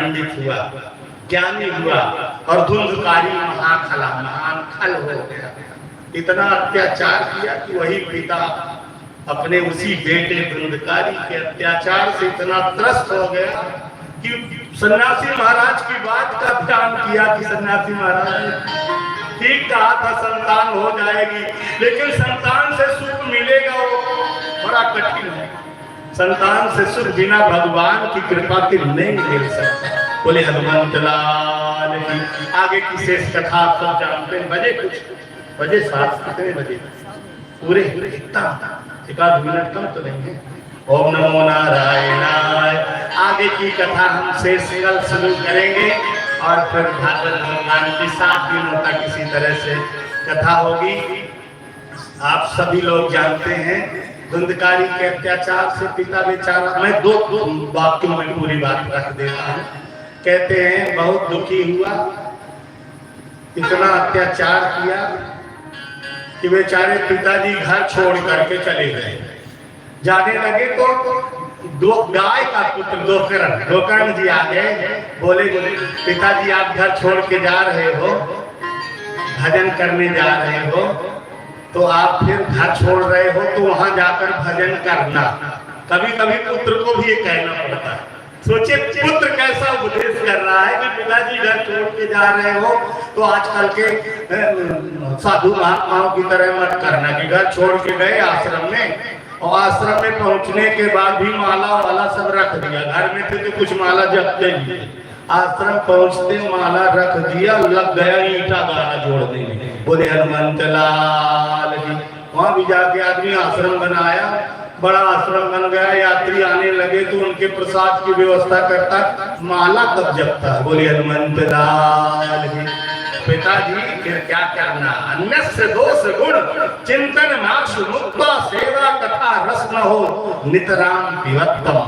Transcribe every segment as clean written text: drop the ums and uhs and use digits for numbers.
पंडित हुआ, ज्ञानी हुआ और धुंधकारी महाखला महान खल हो गया। इतना अत्याचार किया कि वही पिता अपने उसी बेटे धुंधकारी के अत्याचार से इतना त्रस्त हो गया कि सन्यासी महाराज की बात का ध्यान किया कि सन्यासी महाराज ने ठीक कहा था संतान हो जाएगी, लेकिन संतान से सुख मिलेगा वो बड़ा कठिन है। संतान से सुख बिना भगवान की कृपा के नहीं मिल सकता। बोले हनुमंत लाल की। आगे की शेष कथा आप सब जानते हैं। बजे 7 कितने बजे पूरे इतना एक आध मिनट कम तो नहीं है। ओम नमो नारायणाय। आगे की कथा हम शेष कल शुरू करेंगे और फिर भागवत भगवान की 7 दिनों तक इसी तरह से कथा होगी। आप सभी लोग जानते हैं धुंधकारी के अत्याचार से पिता बेचारा, मैं दो वाक्यों में पूरी बात रख देता हूँ। कहते हैं बहुत दुखी हुआ, इतना अत्याचार किया कि बेचारे पिताजी घर छोड़ करके चले गए। जाने लगे तो दो गाय का पुत्र दोकर्ण जी आ गए। बोले पिताजी आप घर छोड़ के जा रहे हो, भजन करने जा रहे हो, तो आप फिर घर छोड़ रहे हो तो वहां जाकर भजन करना। कभी कभी पुत्र को भी ये कहना पड़ता है। सोचिए पुत्र कैसा उपदेश कर रहा है कि पिताजी घर छोड़ के जा रहे हो तो आजकल के साधु महात्माओं की तरह मत करना कि घर छोड़ के गए आश्रम में और आश्रम में पहुंचने के बाद भी माला वाला सब रख दिया। घर में थे तो कुछ माला जपते ही, आश्रम पहुंचते माला रख दिया, लग गया ईंटा गाना जोड़ने में। बोले हनुमंत लाल की। वहां भी जाके आदमी आश्रम बनाया, बड़ा आश्रम बन गया। यात्री आने लगे तो उनके प्रसाद की व्यवस्था करता, माला कब जपता है। बोले हनुमंत लाल की। पिताजी फिर क्या करना, अन्यस्य दोष गुण चिंतन माक्ष मुक्ता सेवा कथा रस न हो नितराम पिबत्तम।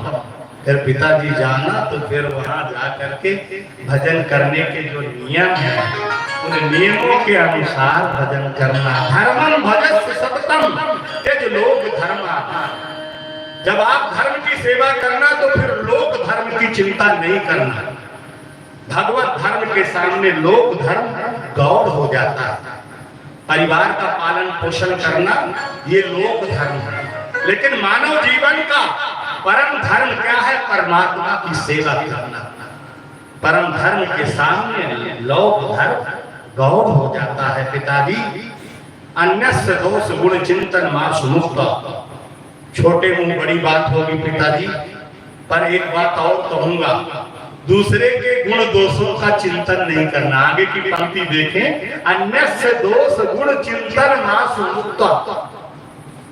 फिर पिताजी जाना तो फिर वहां जा करके भजन करने के जो नियम है उन नियमों के अनुसार भजन करना। धर्मं भजस्य सततम त्यज लोक धर्मा। जब आप धर्म की सेवा करना तो फिर लोक धर्म की चिंता नहीं करना। भगवत धर्म के सामने लोक धर्म गौर हो जाता है। परिवार का पालन पोषण करना ये लोक धर्म है, लेकिन मानव जीवन का परम धर्म क्या है? परमात्मा की सेवा करना। परम धर्म के सामने लोक धर्म गौर हो जाता है। पिताजी अन्यस्य दोष गुण चिंतन मार्ष मुक्त। छोटे मुंह बड़ी बात होगी पिताजी, पर एक बात और कहूंगा, दूसरे के गुण दोषों का चिंतन नहीं करना। आगे की पंक्ति देखें, अन्यस्य दोष गुण चिंतन मार्ष मुक्त।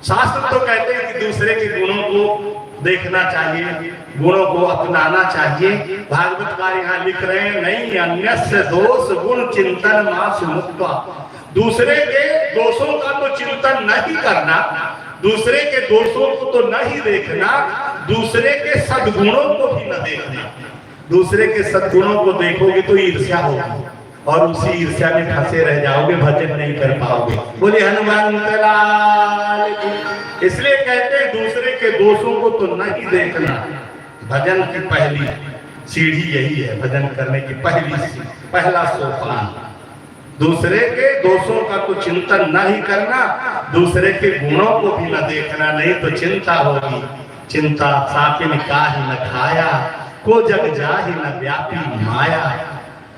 शास्त्र तो कहते हैं कि दूसरे के गुणों को देखना चाहिए, गुणों को अपनाना चाहिए। भागवतकार यहाँ लिख रहे हैं नहीं, अन्यस्य दोष गुण चिंतन मार्ष मुक्त। दूसरे के दोषों का तो चिंतन नहीं करना, दूसरे के दोषों को तो नहीं देखना, दूसरे के सद्गुणों को भी न देखना। दूसरे के सद्गुणों को देखोगे तो ईर्ष्या होगी और उसी ईर्ष्या में फंसे रह जाओगे, भजन नहीं कर पाओगे। बोले हनुमंत लाल की। इसलिए कहते हैं दूसरे के दोषों को तो नहीं देखना। भजन की पहली सीढ़ी यही है, भजन करने की पहला सोपान। दूसरे के दोषों का तो चिंतन नहीं करना, दूसरे के गुणों को भी न देखना, नहीं तो चिंता होगी। चिंता साकिन काहि न खाया, को जग जाहि न व्यापी माया।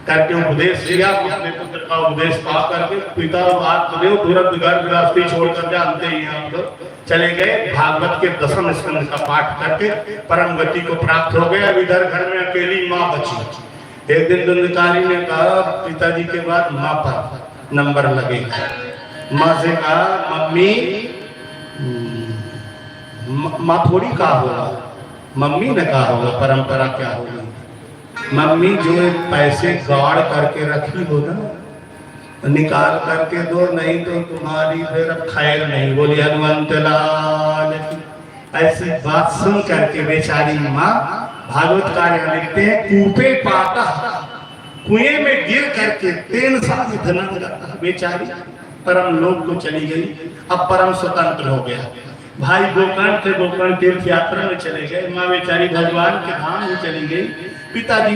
करके उपदेश दिया, अपने पुत्र का उपदेश पा करके पिता बात देव तुरंत घर गृहस्थी छोड़कर जानते ही आप लोग चले गए। भागवत के 10वें स्कंद का पाठ करके परम गति को प्राप्त हो गए। अब इधर घर में अकेली माँ बची। एक दिन धुंधकारी ने कहा पिताजी के बाद माँ पर नंबर लगेगा। माँ से कहा मम्मी, माँ थोड़ी कहा होगा, मम्मी ने कहा होगा, परंपरा क्या होगी। मम्मी जो पैसे गाड़ करके रखी हो ना, निकाल करके दो, नहीं तो तुम्हारी फिर खैर नहीं। बोली हनुमंत लाल की। ऐसी बात सुन करके बेचारी माँ, भागवतकार यहाँ लिखते हैं, कूपे पाता, कुएं में गिर करके 3 साल धन बेचारी परम लोक को चली गई। अब परम स्वतंत्र हो गया। भाई गोकर्ण थे, गोकर्ण तीर्थ यात्रा में चले गए। माँ बेचारी भगवान के धाम में चली गई। पिताजी